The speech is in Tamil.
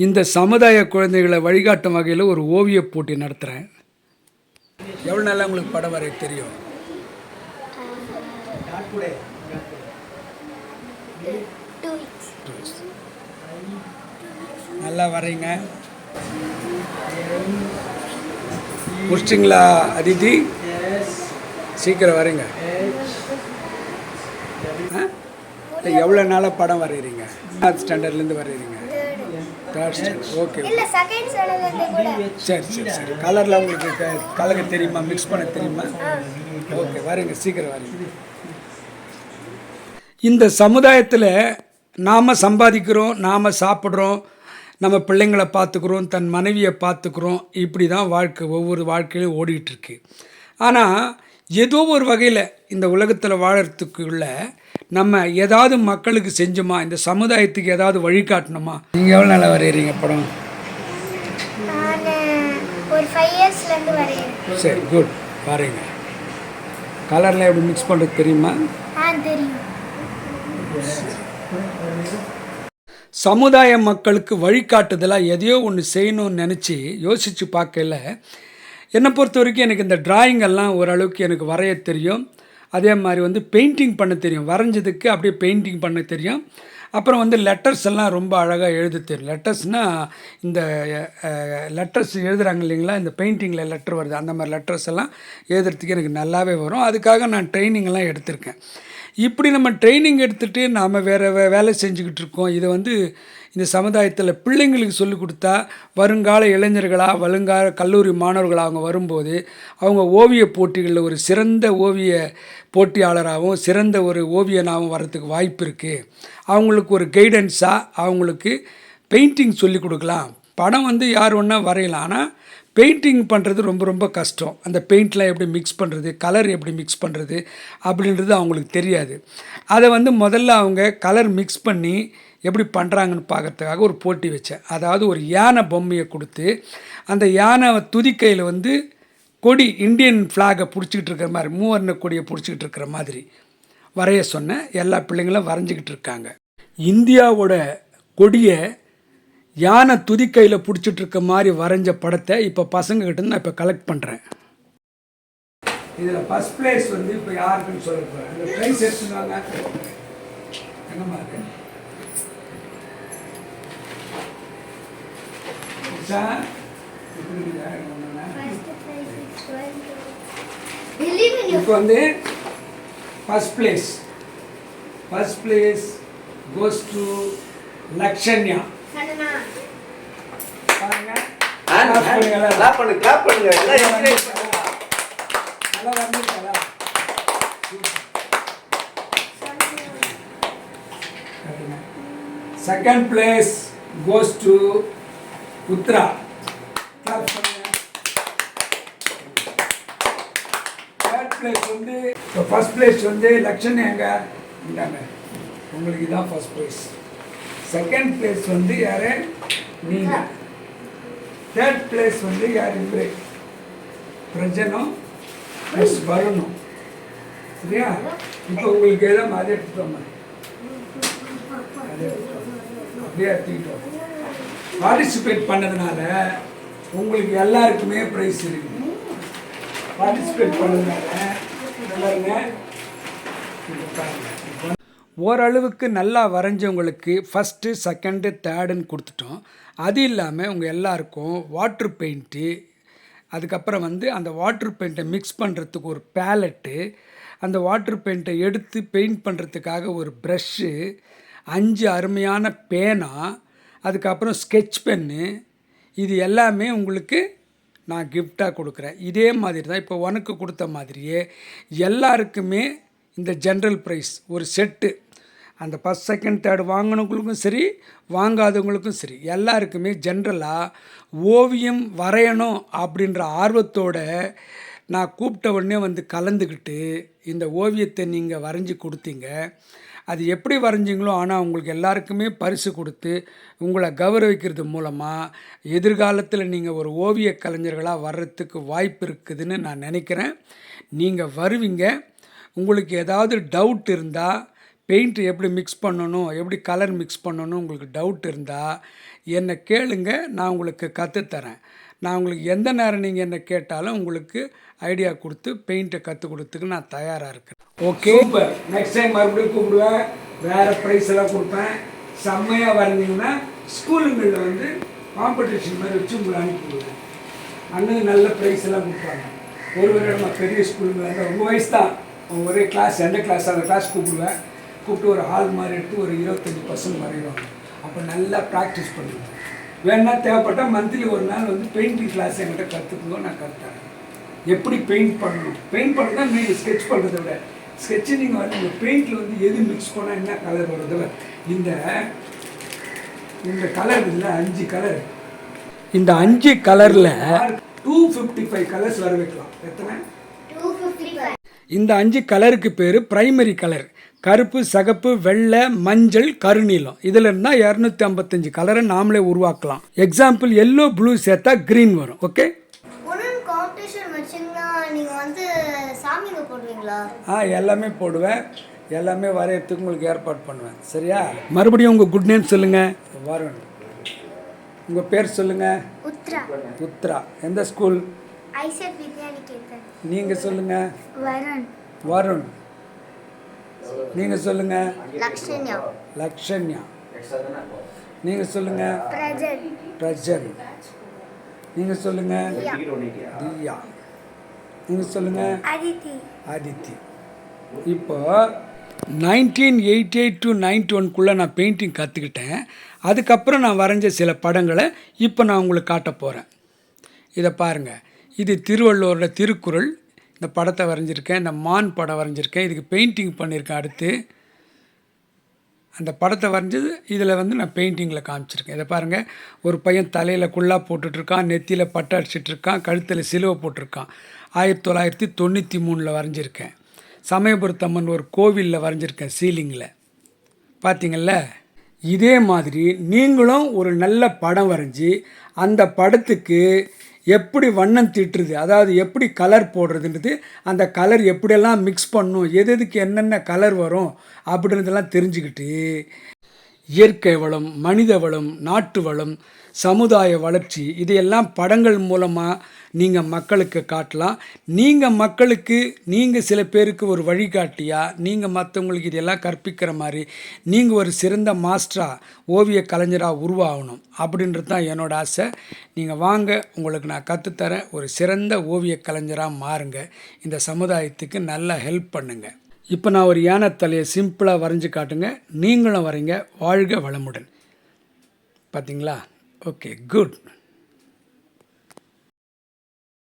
இந்த சமுதாய குழந்தைகளை வழிகாட்டும் வகையில் ஒரு ஓவியப் போட்டி நடத்துகிறேன். எவ்வளோ நாளாக உங்களுக்கு படம் வரைய தெரியும்? நல்லா வரைங்க. முடிச்சிங்களா அதிதி? சீக்கிரம் வரைங்க. எவ்வளோ நாளாக படம் வரைகிறீங்க? 4th ஸ்டாண்டர்ட்லேருந்து வரைகிறீங்க? 3rd standard. ஓகே. சரி சரி சரி. கலரில் உங்களுக்கு கலக்க தெரியுமா? மிக்ஸ் பண்ண தெரியுமா? ஓகே, வரைங்க, சீக்கிரம் வரைங்க. இந்த சமுதாயத்தில் நாம் சம்பாதிக்கிறோம், நாம் சாப்பிட்றோம், நம்ம பிள்ளைங்களை பார்த்துக்குறோம், தன் மனைவியை பார்த்துக்குறோம். இப்படி தான் வாழ்க்கை, ஒவ்வொரு வாழ்க்கையிலும் ஓடிட்டுருக்கு. ஆனால் ஏதோ ஒரு வகையில் இந்த உலகத்தில் வாழறதுக்குள்ள நம்ம ஏதாவது மக்களுக்கு செஞ்சோமா, இந்த சமுதாயத்துக்கு ஏதாவது வழிகாட்டணுமா? நீங்கள் எவ்வளோ நாளாக வரைகிறீங்க படம்? ஒரு 5 இயர்ஸ்லேருந்து வரைகிறேன். சரி, குட். வரைங்க. கலரில் எப்படி மிக்ஸ் பண்ணுறது தெரியுமா? தெரியும். சமுதாய மக்களுக்கு வழிகாட்டுதலாக எதையோ ஒன்று செய்யணும்னு நினச்சி யோசித்து பார்க்கல. என்னை பொறுத்த வரைக்கும் எனக்கு இந்த டிராயிங்கெல்லாம் ஓரளவுக்கு எனக்கு வரைய தெரியும். அதே மாதிரி பெயிண்டிங் பண்ண தெரியும். வரைஞ்சதுக்கு அப்படியே பெயிண்டிங் பண்ண தெரியும். அப்புறம் லெட்டர்ஸ் எல்லாம் ரொம்ப அழகாக எழுத தெரியும். லெட்டர்ஸ்னால் இந்த லெட்டர்ஸ் எழுதுகிறாங்க இல்லைங்களா, இந்த பெயிண்டிங்கில் லெட்டர் வருது, அந்த மாதிரி லெட்டர்ஸ் எல்லாம் எழுதுறதுக்கு எனக்கு நல்லாவே வரும். அதுக்காக நான் ட்ரைனிங்கெல்லாம் எடுத்திருக்கேன். இப்படி நம்ம ட்ரைனிங் எடுத்துகிட்டு நாம் வேறு வேலை செஞ்சுக்கிட்டு இருக்கோம். இதை இந்த சமுதாயத்தில் பிள்ளைங்களுக்கு சொல்லிக் கொடுத்தா வருங்கால இளைஞர்களாக, வருங்கால கல்லூரி மாணவர்களாக அவங்க வரும்போது அவங்க ஓவிய போட்டிகளில் ஒரு சிறந்த ஓவிய போட்டியாளராகவும் சிறந்த ஒரு ஓவியனாகவும் வர்றதுக்கு வாய்ப்பு இருக்குது. அவங்களுக்கு ஒரு கைடன்ஸாக அவங்களுக்கு பெயிண்டிங் சொல்லிக் கொடுக்கலாம். படம் யார் ஒன்றா வரையலாம், ஆனால் பெயிண்டிங் பண்ணுறது ரொம்ப ரொம்ப கஷ்டம். அந்த பெயிண்ட்லாம் எப்படி மிக்ஸ் பண்ணுறது, கலர் எப்படி மிக்ஸ் பண்ணுறது அப்படின்றது அவங்களுக்கு தெரியாது. அதை முதல்ல அவங்க கலர் மிக்ஸ் பண்ணி எப்படி பண்ணுறாங்கன்னு பார்க்குறதுக்காக ஒரு போட்டி வச்சேன். அதாவது ஒரு யானை பொம்மையை கொடுத்து அந்த யானை துதிக்கையில் கொடி, இந்தியன் ஃப்ளாகை பிடிச்சிக்கிட்டு இருக்கிற மாதிரி, மூவர்ண கொடியை பிடிச்சிக்கிட்டு இருக்கிற மாதிரி வரைய சொன்னேன். எல்லா பிள்ளைங்களும் வரைஞ்சிக்கிட்டு இருக்காங்க. இந்தியாவோட கொடியை யானை துதிக்கையில் பிடிச்சிட்டு இருக்க மாதிரி வரைஞ்ச படத்தை இப்போ பசங்கக்கிட்ட நான் இப்போ கலெக்ட் பண்ணுறேன். இதில் ஃபஸ்ட் பிளேஸ் இப்போ யாருக்குன்னு சொல்ல போகிறேன். இந்த ப்ரைஸ் எடுத்துனாங்க. என்ன மாதிரி இப்போ first place goes to Lakshanya. Second place goes to Uttara. Third place first place லக்ஷன்யாங்க. உங்களுக்கு இதான் ஃபர்ஸ்ட் ப்ரைஸ். செகண்ட் பிளேஸ் யாரு? நீங்கள். தேர்ட் பிளேஸ் யார்? இவரே பிரஜனம் ப்ளஸ் வருணும். சரியா? இப்போ உங்களுக்கு எல்லாம் அதை எடுத்துட்டோம், அப்படியே எடுத்துக்கிட்டோம். பார்ட்டிசிபேட் பண்ணதுனால உங்களுக்கு எல்லாருக்குமே ப்ரைஸ் இருக்குது. பார்ட்டிசிபேட் பண்ணதுனால ஓரளவுக்கு நல்லா வரைஞ்சவங்களுக்கு ஃபஸ்ட்டு, செகண்டு, தேர்டுன்னு கொடுத்துட்டோம். அது இல்லாமல் உங்கள் எல்லாருக்கும் வாட்ரு பெயிண்ட்டு, அதுக்கப்புறம் அந்த வாட்ரு பெயிண்ட்டை மிக்ஸ் பண்ணுறதுக்கு ஒரு பேலட்டு, அந்த வாட்ரு பெயிண்ட்டை எடுத்து பெயிண்ட் பண்ணுறதுக்காக ஒரு ப்ரஷ்ஷு, 5 அருமையான பேனா, அதுக்கப்புறம் ஸ்கெட்ச் பென்னு, இது எல்லாமே உங்களுக்கு நான் கிஃப்டாக கொடுக்குறேன். இதே மாதிரி தான் இப்போ உனக்கு கொடுத்த மாதிரியே எல்லாருக்குமே இந்த ஜென்ரல் ப்ரைஸ் ஒரு செட்டு. அந்த ஃபஸ்ட், செகண்ட், தேர்டு வாங்கினவங்களுக்கும் சரி, வாங்காதவங்களுக்கும் சரி, எல்லாருக்குமே ஜென்ரலாக ஓவியம் வரையணும் அப்படின்ற ஆர்வத்தோடு நான் கூப்பிட்ட உடனே கலந்துக்கிட்டு இந்த ஓவியத்தை நீங்கள் வரைஞ்சி கொடுத்தீங்க. அது எப்படி வரைஞ்சிங்களோ, ஆனால் உங்களுக்கு எல்லாருக்குமே பரிசு கொடுத்து உங்களை கௌரவிக்கிறது மூலமாக எதிர்காலத்தில் நீங்கள் ஒரு ஓவிய கலைஞர்களாக வர்றதுக்கு வாய்ப்பு இருக்குதுன்னு நான் நினைக்கிறேன். நீங்கள் வருவீங்க. உங்களுக்கு ஏதாவது டவுட் இருந்தால் பெயிண்ட் எப்படி மிக்ஸ் பண்ணணும், எப்படி கலர் மிக்ஸ் பண்ணணும் உங்களுக்கு டவுட் இருந்தால் என்னை கேளுங்க, நான் உங்களுக்கு கற்றுத்தரேன். நான் உங்களுக்கு எந்த நேரம் நீங்கள் என்ன கேட்டாலும் உங்களுக்கு ஐடியா கொடுத்து பெயிண்ட்டை கற்றுக் கொடுத்துக்கு நான் தயாராக இருக்கேன். Okay, super. நெக்ஸ்ட் டைம் மறுபடியும் கூப்பிடுவேன், வேறு ப்ரைஸ் எல்லாம் கொடுப்பேன். செம்மையாக வரைஞ்சிங்கன்னா ஸ்கூலுங்களில் வந்து காம்படிஷன் மாதிரி வச்சு உங்களை அனுப்பிவிடுவேன். அண்ணன் நல்ல ப்ரைஸ் எல்லாம் கொடுப்பாங்க. ஒரு நம்ம பெரிய ஸ்கூலுங்களில் ரொம்ப வயசு தான், ஒரே கிளாஸ், எந்த கிளாஸ் அந்த கிளாஸ் கூப்பிடுவேன். கூப்பிட்டு ஒரு ஹால் மாதிரி எடுத்து ஒரு 25% வரைவாங்க. அப்போ நல்லா ப்ராக்டிஸ் பண்ணுவேன். வேணா தேவைப்பட்டால் மந்த்லி ஒரு நாள் வந்து பெயிண்டிங் கிளாஸ் என்கிட்ட கற்றுக்குங்க, நான் கற்றுத்தரேன். எப்படி பெயிண்ட் பண்ணணும், பெயிண்ட் பண்ணுறதா நீங்கள் ஸ்கெட்ச் பண்ணுறத விட ஸ்கெட்சு நீங்கள் வந்து இந்த பெயிண்டில் வந்து எது மிக்ஸ் பண்ணால் என்ன கலர் வருது. இந்த கலர் இதில் 5 கலர், இந்த 5 கலரில் 255 கலர்ஸ் வர வைக்கலாம். எத்தனை? 255. இந்த 5 கலருக்கு பேர் ப்ரைமரி கலர். கருப்பு, சிகப்பு, வெள்ளை, மஞ்சள், கருநீலம். இதில் இருந்தால் 255 கலரை நாமளே உருவாக்கலாம். எக்ஸாம்பிள் எல்லோ ப்ளூ சேர்த்தா க்ரீன் வரும். ஓகே, காம்படிஷன் வச்சிங்கன்னா நீங்கள் வந்து சாமிங்க போடுவீங்களா? எல்லாமே போடுவேன், எல்லாமே வரையறதுக்கு உங்களுக்கு ஏற்பாடு பண்ணுவேன். சரியா? மறுபடியும் உங்கள் குட் நேம் சொல்லுங்கள். வருண். உங்கள் பேர் சொல்லுங்கள். உத்ரா. உத்ரா. எந்த ஸ்கூல்? ஐசெட் வித்யாநிகேதன். நீங்கள் சொல்லுங்கள். வருண். வருண். நீங்கள் சொல்லுங்கள். லக்ஷன்யா. லக்ஷன்யா. நீங்கள் சொல்லுங்கள். பிரஜன். பிரஜன். நீங்கள் சொல்லுங்கள். தியா. நீங்கள் சொல்லுங்கள். அதித்தி. அதித்தி. இப்போ 1988 to 91 நான் பெயிண்டிங் கற்றுக்கிட்டேன். அதுக்கப்புறம் நான் வரைஞ்ச சில படங்களை இப்போ நான் உங்களுக்கு காட்ட போகிறேன். இதை பாருங்கள், இது திருவள்ளுவரோட திருக்குறள். இந்த படத்தை வரைஞ்சிருக்கேன், இந்த மான் படம் வரைஞ்சிருக்கேன், இதுக்கு பெயிண்டிங் பண்ணியிருக்கேன். அடுத்து அந்த படத்தை வரைஞ்சது இதில் வந்து நான் பெயிண்டிங்கில் காமிச்சிருக்கேன். இதை பாருங்கள், ஒரு பையன் தலையில் குள்ளா போட்டுட்ருக்கான், நெத்தியில் பட்டை அடிச்சிட்ருக்கான், கழுத்தில் சிலுவை போட்டிருக்கான். 1993 வரைஞ்சிருக்கேன். சமயபுரத்தம்மன் ஒரு கோவிலில் வரைஞ்சிருக்கேன், சீலிங்கில். பார்த்தீங்கள்ல? இதே மாதிரி நீங்களும் ஒரு நல்ல படம் வரைஞ்சி அந்த படத்துக்கு எப்படி வண்ணம் தீட்டுறது, அதாவது எப்படி கலர் போடுறதுன்றது, அந்த கலர் எப்படியெல்லாம் மிக்ஸ் பண்ணணும், எதுக்கு என்னென்ன கலர் வரும் அப்படின்றதெல்லாம் தெரிஞ்சுக்கிட்டு இயற்கை வளம், மனித வளம், நாட்டு வளம், சமுதாய வளர்ச்சி, இதையெல்லாம் படங்கள் மூலமாக நீங்கள் மக்களுக்கு காட்டலாம். நீங்கள் மக்களுக்கு நீங்கள் சில பேருக்கு ஒரு வழிகாட்டியாக, நீங்கள் மற்றவங்களுக்கு இதெல்லாம் கற்பிக்கிற மாதிரி நீங்கள் ஒரு சிறந்த மாஸ்டராக, ஓவிய கலைஞராக உருவாகணும் அப்படின்றது தான் என்னோடய ஆசை. நீங்கள் வாங்க, உங்களுக்கு நான் கற்றுத்தரேன். ஒரு சிறந்த ஓவிய கலைஞராக மாறுங்க, இந்த சமுதாயத்துக்கு நல்லா ஹெல்ப் பண்ணுங்கள். இப்போ நான் ஒரு யானை தலையை சிம்பிளாக வரைஞ்சி காட்டுங்க, நீங்களும் வரைங்க. வாழ்க வளமுடன். பார்த்தீங்களா? Okay, good.